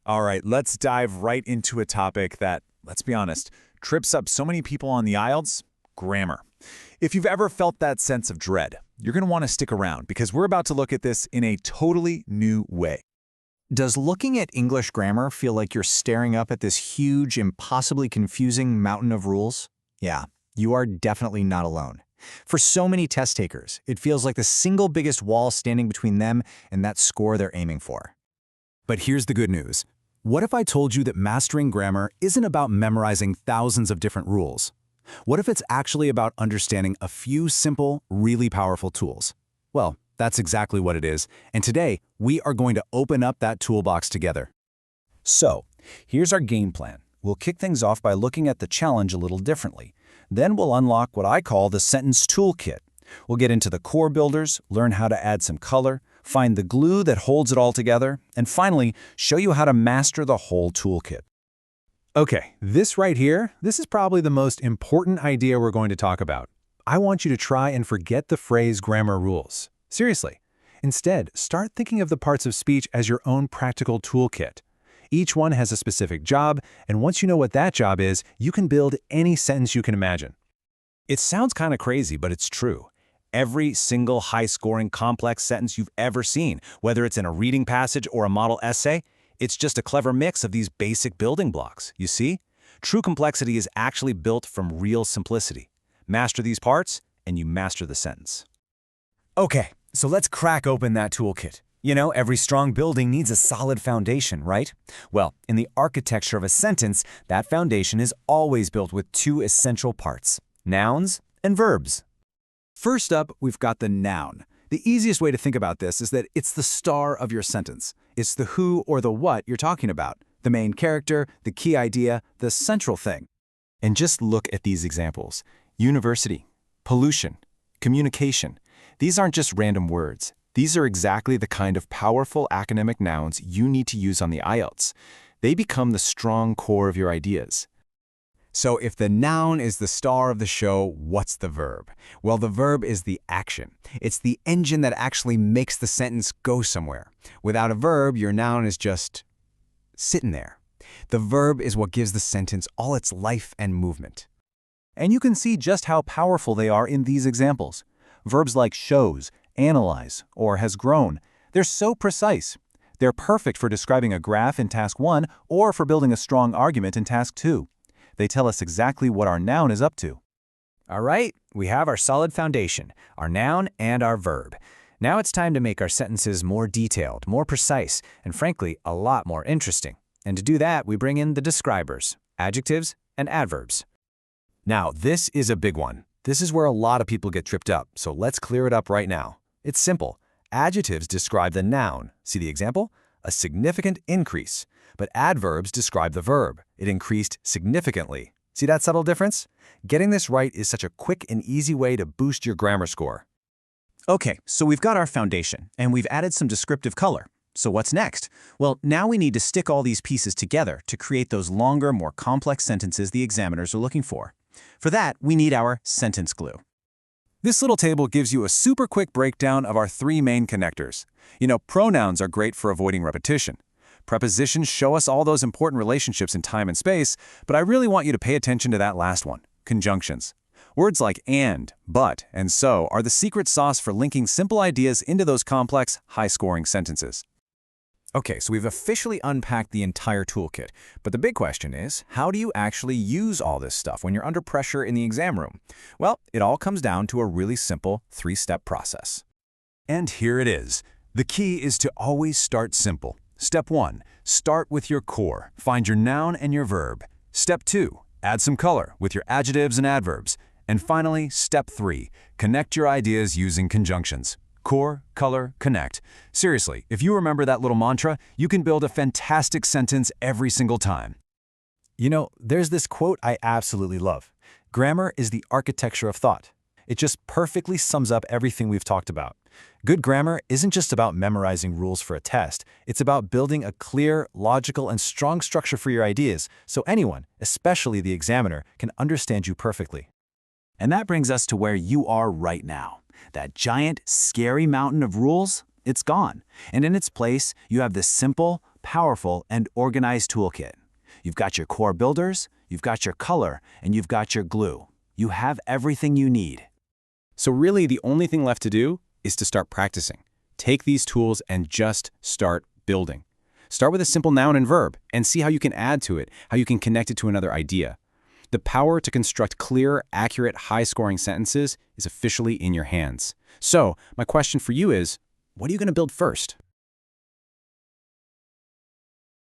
All right, let's dive right into a topic that, let's be honest, trips up so many people on the IELTS: grammar. If you've ever felt that sense of dread, you're going to want to stick around because we're about to look at this in a totally new way. Does looking at English grammar feel like you're staring up at this huge, impossibly confusing mountain of rules? Yeah, you are definitely not alone. For so many test takers, it feels like the single biggest wall standing between them and that score they're aiming for. But here's the good news. What if I told you that mastering grammar isn't about memorizing thousands of different rules? What if it's actually about understanding a few simple, really powerful tools? Well, that's exactly what it is, and today we are going to open up that toolbox together. So, here's our game plan. We'll kick things off by looking at the challenge a little differently. Then we'll unlock what I call the sentence toolkit. We'll get into the core builders, learn how to add some color, find the glue that holds it all together, and finally, show you how to master the whole toolkit. Okay, this right here, this is probably the most important idea we're going to talk about. I want you to try and forget the phrase grammar rules. Seriously. Instead, start thinking of the parts of speech as your own practical toolkit. Each one has a specific job, and once you know what that job is, you can build any sentence you can imagine. It sounds kind of crazy, but it's true. Every single high-scoring complex sentence you've ever seen, whether it's in a reading passage or a model essay, it's just a clever mix of these basic building blocks, you see? True complexity is actually built from real simplicity. Master these parts, and you master the sentence. Okay, so let's crack open that toolkit. You know, every strong building needs a solid foundation, right? Well, in the architecture of a sentence, that foundation is always built with two essential parts: nouns and verbs. First up, we've got the noun. The easiest way to think about this is that it's the star of your sentence. It's the who or the what you're talking about, the main character, the key idea, the central thing. And just look at these examples. University, pollution, communication. These aren't just random words. These are exactly the kind of powerful academic nouns you need to use on the IELTS. They become the strong core of your ideas. So if the noun is the star of the show, what's the verb? Well, the verb is the action. It's the engine that actually makes the sentence go somewhere. Without a verb, your noun is just sitting there. The verb is what gives the sentence all its life and movement. And you can see just how powerful they are in these examples. Verbs like shows, analyze, or has grown. They're so precise. They're perfect for describing a graph in task 1 or for building a strong argument in task 2. They tell us exactly what our noun is up to. All right, we have our solid foundation, our noun and our verb. Now it's time to make our sentences more detailed, more precise, and frankly, a lot more interesting. And to do that, we bring in the describers, adjectives, and adverbs. Now, this is a big one. This is where a lot of people get tripped up, so let's clear it up right now. It's simple. Adjectives describe the noun. See the example? A significant increase. But adverbs describe the verb. It increased significantly. See that subtle difference? Getting this right is such a quick and easy way to boost your grammar score. Okay, so we've got our foundation, and we've added some descriptive color. So what's next? Well, now we need to stick all these pieces together to create those longer, more complex sentences the examiners are looking for. For that, we need our sentence glue. This little table gives you a super quick breakdown of our three main connectors. You know, pronouns are great for avoiding repetition. Prepositions show us all those important relationships in time and space, but I really want you to pay attention to that last one, conjunctions. Words like and, but, and so are the secret sauce for linking simple ideas into those complex, high-scoring sentences. Okay, so we've officially unpacked the entire toolkit, but the big question is, how do you actually use all this stuff when you're under pressure in the exam room? Well, it all comes down to a really simple three-step process. And here it is. The key is to always start simple. Step 1, start with your core. Find your noun and your verb. Step 2, add some color with your adjectives and adverbs. And finally, step 3, connect your ideas using conjunctions. Core, color, connect. Seriously, if you remember that little mantra, you can build a fantastic sentence every single time. You know, there's this quote I absolutely love. Grammar is the architecture of thought. It just perfectly sums up everything we've talked about. Good grammar isn't just about memorizing rules for a test. It's about building a clear, logical, and strong structure for your ideas so anyone, especially the examiner, can understand you perfectly. And that brings us to where you are right now. That giant, scary mountain of rules, it's gone. And in its place, you have this simple, powerful, and organized toolkit. You've got your core builders, you've got your color, and you've got your glue. You have everything you need. So really, the only thing left to do is to start practicing. Take these tools and just start building. Start with a simple noun and verb and see how you can add to it, how you can connect it to another idea. The power to construct clear, accurate, high-scoring sentences is officially in your hands. So, my question for you is, what are you going to build first?